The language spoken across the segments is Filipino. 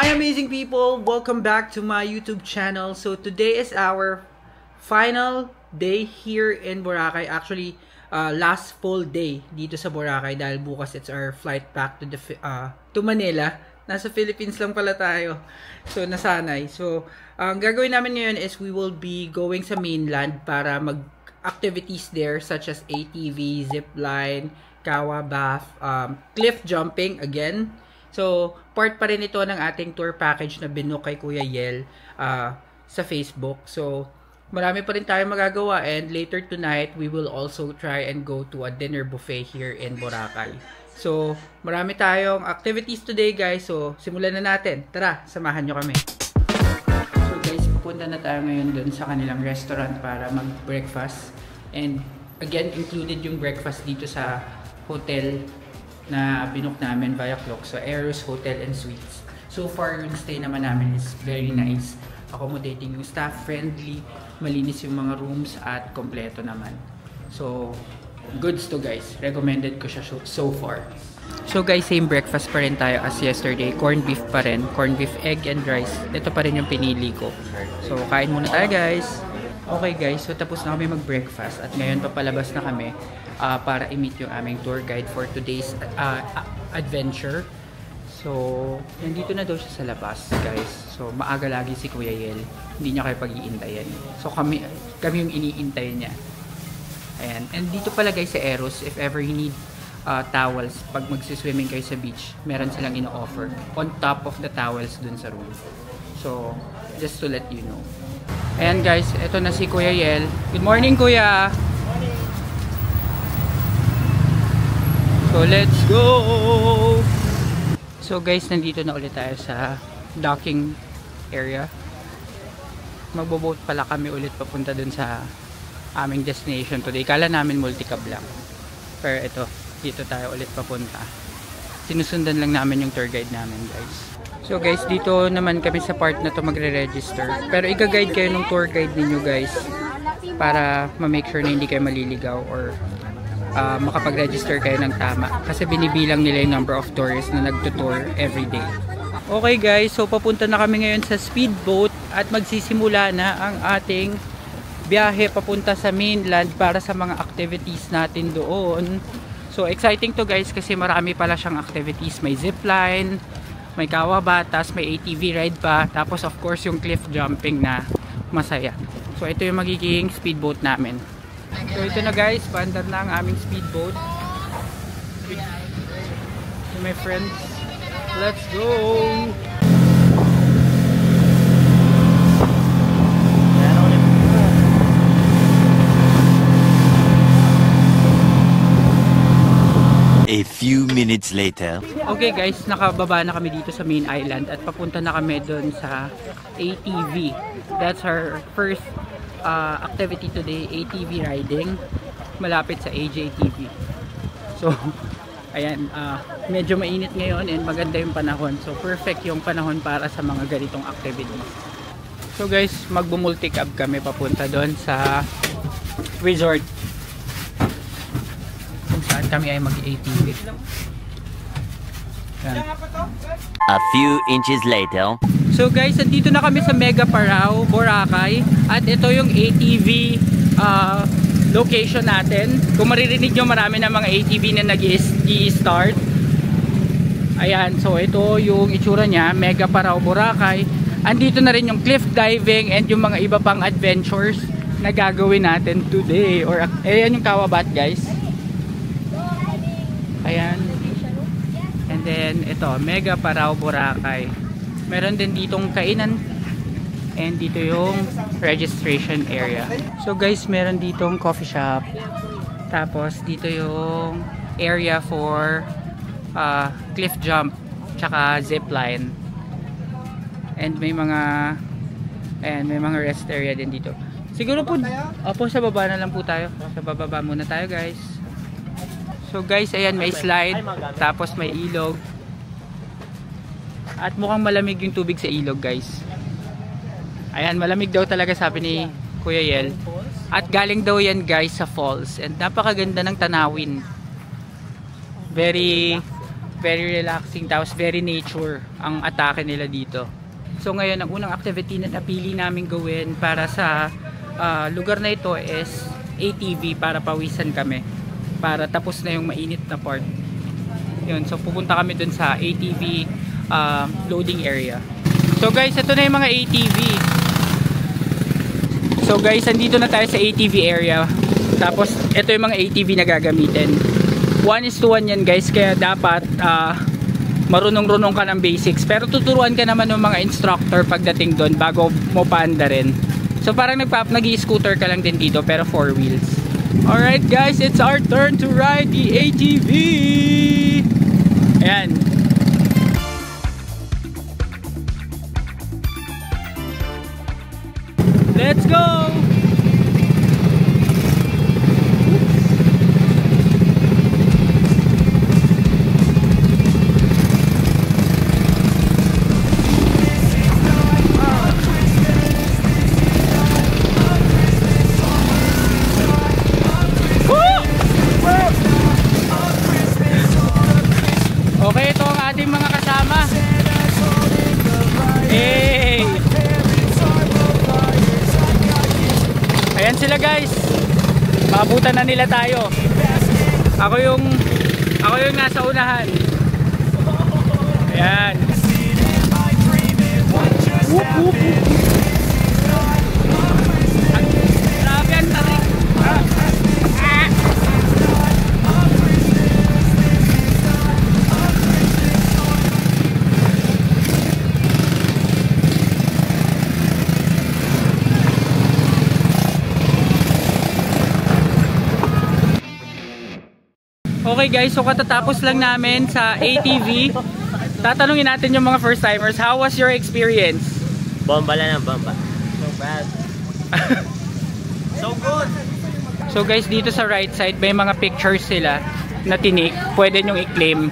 Hi amazing people! Welcome back to my YouTube channel. So today is our final day here in Boracay. Actually, last full day dito sa Boracay dahil bukas it's our flight back to Manila. Nasa Philippines lang pala tayo. So nasanay. So ang gagawin namin ngayon is we will be going sa mainland para mag-activities there such as ATV, zipline, kawa bath, cliff jumping again. So, part pa rin ito ng ating tour package na binook kay Kuya Yel sa Facebook. So, marami pa rin tayo magagawa and later tonight, we will also try and go to a dinner buffet here in Boracay. So, marami tayong activities today guys. So, simulan na natin. Tara, samahan nyo kami. So guys, pupunta na tayo ngayon dun sa kanilang restaurant para mag-breakfast. And again, included yung breakfast dito sa hotel na binook namin via Klook. So, Eros Hotel and Suites. So far, yung stay naman namin is very nice. Accommodating yung staff, friendly, malinis yung mga rooms, at kompleto naman. So, goods to guys. Recommended ko siya so far. So guys, same breakfast pa rin tayo as yesterday. Corned beef pa rin. Corned beef, egg, and rice. Ito pa rin yung pinili ko. So, kain muna tayo guys. Okay guys, so tapos na kami mag-breakfast at ngayon papalabas na kami para i-meet yung aming tour guide for today's adventure. So, nandito na daw siya sa labas guys. So, maaga lagi si Kuya Yel. Hindi niya kayo pag-iintayan. So, kami yung iniintay niya. Ayan. And dito pala guys sa Eros, if ever you need towels, pag magsiswimming kayo sa beach, meron silang ino-offer on top of the towels dun sa room. So, just to let you know. Ayan guys, ito na si Kuya Yel. Good morning Kuya! So let's go! So guys, nandito na ulit tayo sa docking area. Magbo-boat pala kami ulit papunta dun sa aming destination today. Kala namin multicab lang. Pero ito, dito tayo ulit papunta. Sinusundan lang namin yung tour guide namin guys. So guys, dito naman kami sa part na to magre-register. Pero i-guide kayo ng tour guide ninyo guys para ma-make sure na hindi kayo maliligaw or makapag-register kayo ng tama. Kasi binibilang nila yung number of tourists na nagtutour every day. Okay guys, so papunta na kami ngayon sa speedboat at magsisimula na ang ating biyahe papunta sa mainland para sa mga activities natin doon. So exciting to guys kasi marami pala siyang activities. May zipline, may kawabatas, may ATV ride pa, tapos of course yung cliff jumping na masaya. So ito yung magiging speedboat namin. So ito na guys, paandar na ang aming speedboat. So my friends, let's go! A few minutes later. Okay guys, nakababa na kami dito sa main island at papunta na kami doon sa ATV. That's our first activity today, ATV riding. Malapit sa AJTV. So, ayan, medyo mainit ngayon and maganda yung panahon. So, perfect yung panahon para sa mga ganitong activities. So guys, magbo-multicab kami papunta doon sa resort. Kami ay mag-ATV. A few inches later. So guys, nandito na kami sa Mega Parao, Boracay. At ito yung ATV location natin. Kung maririnig nyo, marami na mga ATV na nag-i-start. Ayan, so ito yung itsura niya, Mega Parao, Boracay. Andito na rin yung cliff diving and yung mga iba pang adventures na gagawin natin today. Ayan yung kawabat guys. Ayan. And then ito, Mega Parao Boracay. Meron din ditong kainan. And dito yung registration area. So guys, meron ditong coffee shop. Tapos dito yung area for cliff jump tsaka zipline. And may mga rest area din dito. Siguro po, sa baba na lang po tayo. Sa bababa muna tayo guys. So guys, ayan, may slide, tapos may ilog. At mukhang malamig yung tubig sa ilog guys. Ayan, malamig daw talaga sabi ni Kuya Yel. At galing daw yan guys sa falls. And napakaganda ng tanawin. Very very relaxing, tapos very nature ang atake nila dito. So ngayon, ang unang activity na napili namin gawin para sa lugar na ito is ATV, para pawisan kami. Para tapos na yung mainit na part. Yun, so pupunta kami dun sa ATV loading area. So guys, ito na yung mga ATV. So guys, andito na tayo sa ATV area. Tapos, ito yung mga ATV na gagamitin. 1:1 yan guys, kaya dapat marunong-runong ka ng basics. Pero tuturuan ka naman ng mga instructor pagdating doon bago mo paanda rin. So parang nag-i-scooter ka lang din dito pero 4 wheels. Alright guys, it's our turn to ride the ATV! Ayan. Let's go! Okay, ito ang ating mga kasama. Hey! Ayan sila guys. Maabutan na nila tayo. Ako yung nasa unahan. Ayan. Whoop, whoop, whoop. Grabe ang tarik. Okay guys, so katatapos lang namin sa ATV. Tatanungin natin yung mga first timers, how was your experience? Bomba lang ang bomba. So bad. So good. So guys, dito sa right side may mga pictures sila na tinik. Pwede nyong i-claim.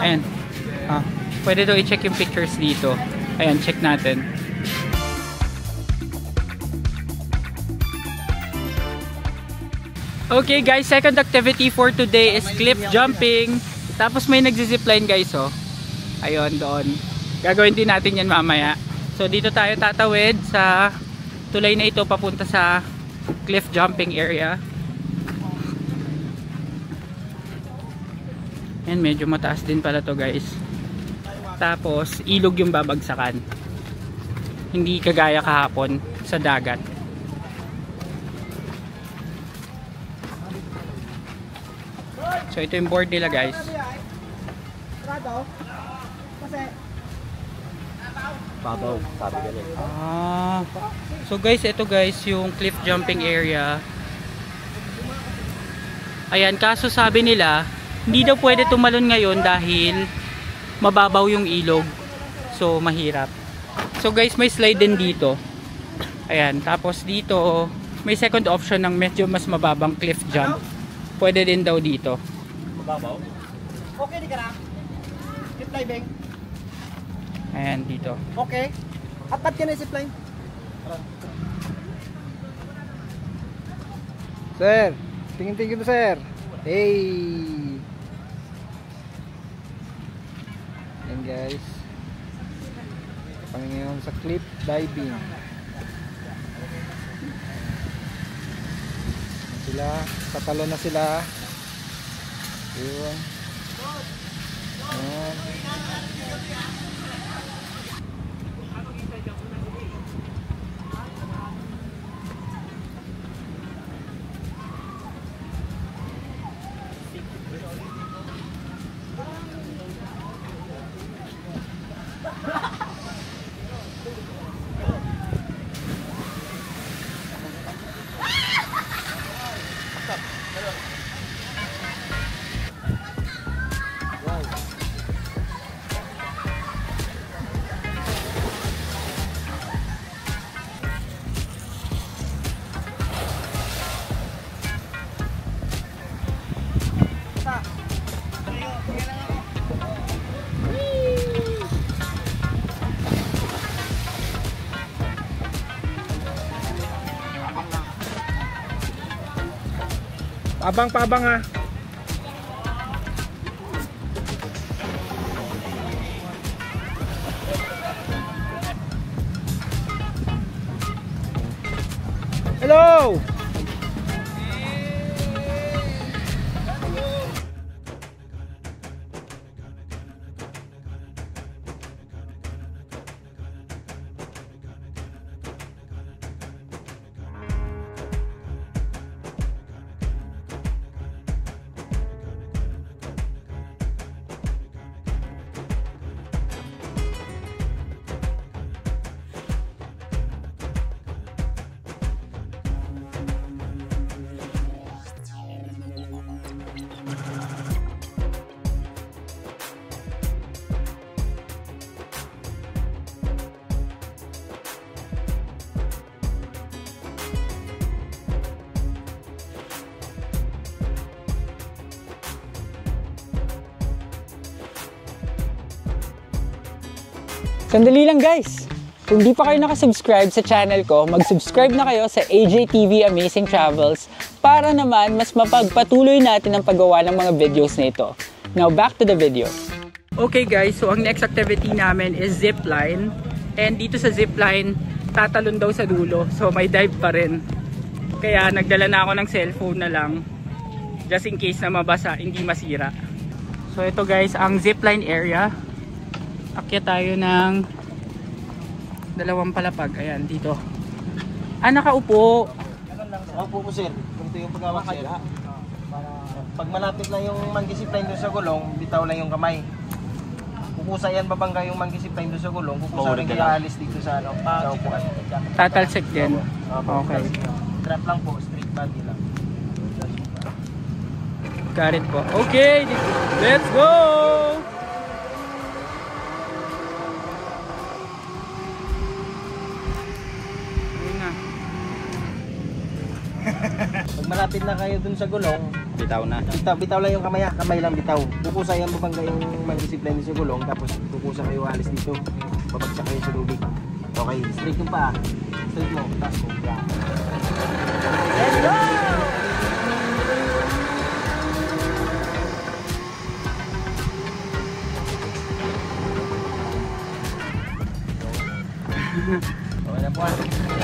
Ayan. Pwede daw i-check yung pictures dito. Ayan, check natin. Okay guys, second activity for today is cliff jumping. Tapos may nagzi-zipline guys, oh. Ayun, doon. Gagawin din natin yan mamaya. So dito tayo tatawid sa tulay na ito papunta sa cliff jumping area. And medyo mataas din pala to guys. Tapos ilog yung babagsakan. Hindi kagaya kahapon sa dagat. So ito yung board nila guys. Babaw, sabi ganun. So guys, ito guys yung cliff jumping area. Ayan, kaso sabi nila hindi daw pwede tumalon ngayon dahil mababaw yung ilog. So mahirap. So guys, may slide din dito. Ayan, tapos dito may second option ng medyo mas mababang cliff jump. Pwede din daw dito. Babaw? Okay, di ka na. Zip diving. Ayan, dito. Okay. Apat ka na zip line. Sir, tingin-tingin to sir. Hey. Ayan guys. Panginginom sa cliff diving. Sila, tatalo na sila. Yun. Ayan. Abang pa abang ha. go! Sandali lang guys! Kung di pa kayo nakasubscribe sa channel ko, mag-subscribe na kayo sa AJTV Amazing Travels para naman mas mapagpatuloy natin ang paggawa ng mga videos na ito. Now back to the video. Okay guys, so ang next activity namin is zipline. And dito sa zipline, tatalon daw sa dulo. So may dive pa rin. Kaya nagdala na ako ng cellphone na lang. Just in case na mabasa, hindi masira. So ito guys, ang zipline area. Akyat tayo ng dalawang palapag. Ayan, dito. Nakaupo. Nakaupo po sir. Ito yung pagawak sir. Pag malapit lang yung monkey zipline doon sa gulong, bitaw lang yung kamay. Kukusa yan babangga yung monkey zipline doon sa gulong. Kukusa rin kaya alis dito sa sa upuan. Tatalsik din. Okay. Trap lang po, straight body lang. Got it po. Okay, let's go! Pag malapit na kayo dun sa gulong, bitaw na. Bitaw lang yung kamay, kamay lang bitaw. Kukusa yan babangga yung monkey zipline sa gulong, tapos kukusa kayo alis dito. Babagsak kayo sa lubig. Okay, straight yung paa. Straight mo, taas mo. Let's go! Okay na po.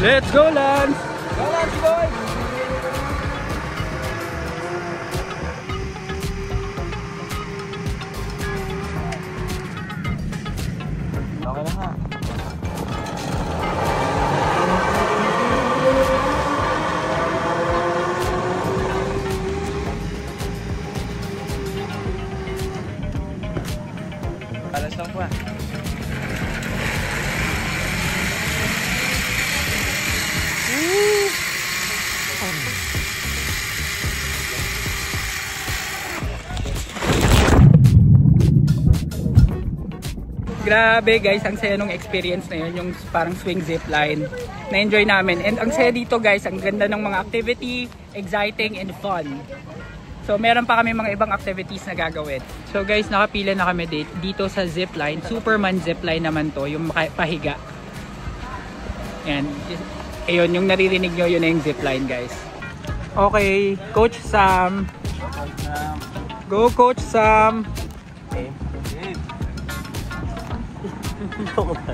Let's go, Lance! Go, Lance, boy! Okay na ha. Alas lang po ah. Grabe guys, ang saya nung experience na yun, yung parang swing zipline. Na-enjoy namin. And ang saya dito guys, ang ganda ng mga activity, exciting and fun. So meron pa kami mga ibang activities na gagawin. So guys, nakapila na kami dito sa zipline. Superman zipline naman to, yung pahiga. Yan. Ayun, yung naririnig nyo, yun na yung zipline guys. Okay, Coach Sam. Go Coach Sam.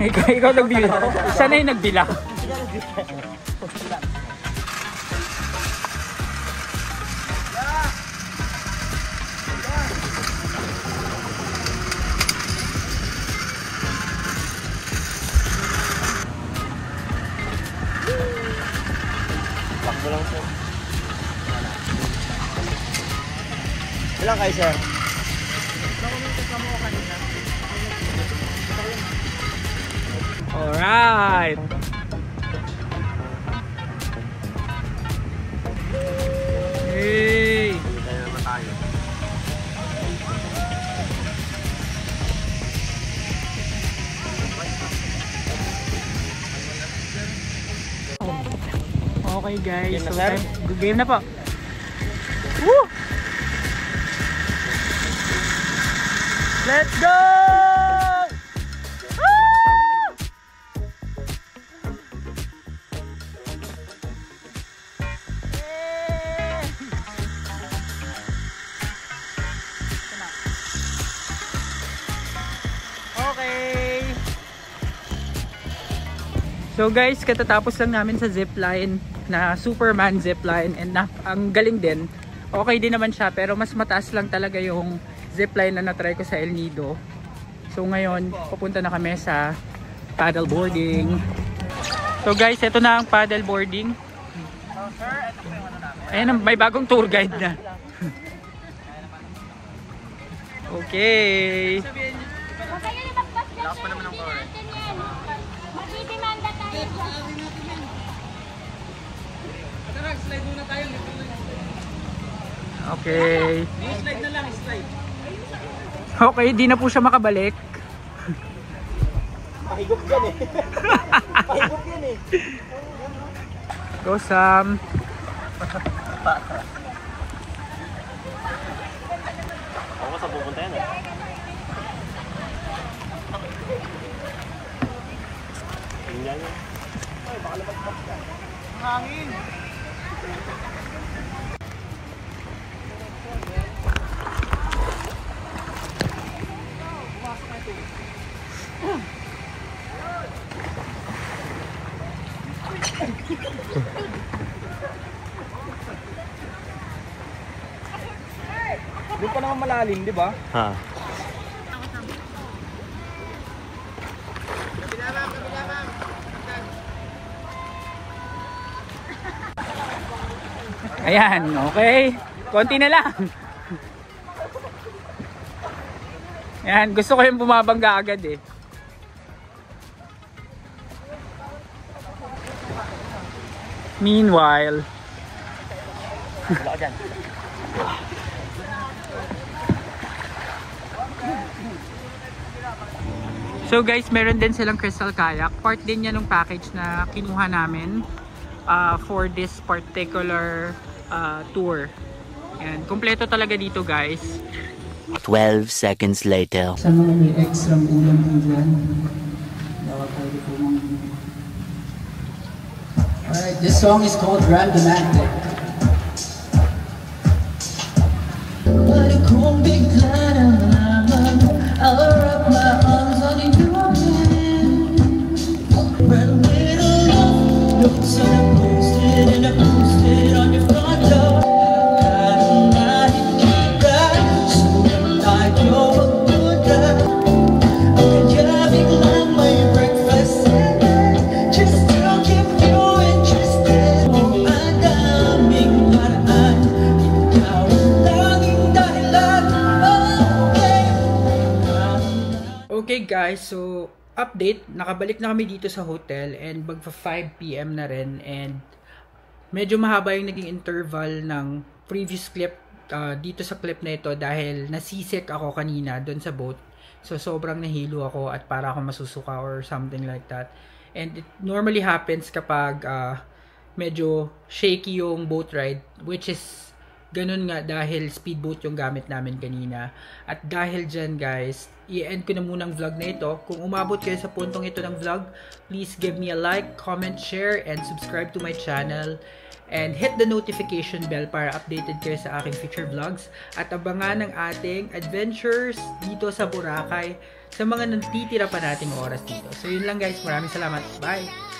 Ikaw nagbilang. Siya na yung nagbilang. Takbo lang sir. Ilang kayo sir? Alright. Hey. Okay guys, so game na po. Woo! Let's go! So guys, katatapos lang namin sa zipline. na Superman zipline, and ang galing din. Okay din naman siya, pero mas mataas lang talaga yung zipline na na-try ko sa El Nido. So ngayon, pupunta na kami sa paddle boarding. So guys, ito na ang paddle boarding. Ayan, may bagong tour guide na. Okay. Lakas pa naman ang power. Magdidemanda tayo. Slide muna tayo. Okay. Slide na lang, slide. Okay, di na po siya makabalik. Pahigop yan eh. Pahigop yan eh. Go Sam. Ako sa pupunta yan eh. Tingnan yan. Ay, baka lumagpas ka. Hangin. Doon pa naman malalim, di ba? Ha. Ayan, okay. Konti na lang. Ayan, gusto ko yung bumabangga agad eh. Meanwhile, Wala ka dyan. so guys, meron din silang crystal kayak. Part din yan ng package na kinuha namin for this particular tour. And kompleto talaga dito guys. 12 seconds later. Sa mga may extra ulam po dyan, dapat pwede po mga... Alright, this song is called Randomantic. Kung bigla na naman I'll wrap my arms on your hand. Well, little love notes are posted and I posted on your front door. Okay guys, so update, nakabalik na kami dito sa hotel and magpa 5 PM na rin, and medyo mahaba yung naging interval ng previous clip dito sa clip na ito dahil nasisik ako kanina doon sa boat. So sobrang nahilo ako at para ako masusuka or something like that. And it normally happens kapag medyo shaky yung boat ride, which is ganun nga dahil speedboat yung gamit namin kanina. At dahil dyan guys, i-end ko na muna ang vlog na ito. Kung umabot kayo sa puntong ito ng vlog, please give me a like, comment, share, and subscribe to my channel. And hit the notification bell para updated kayo sa aking future vlogs. At abangan ang ating adventures dito sa Boracay sa mga natitira pa nating oras dito. So yun lang guys, maraming salamat. Bye!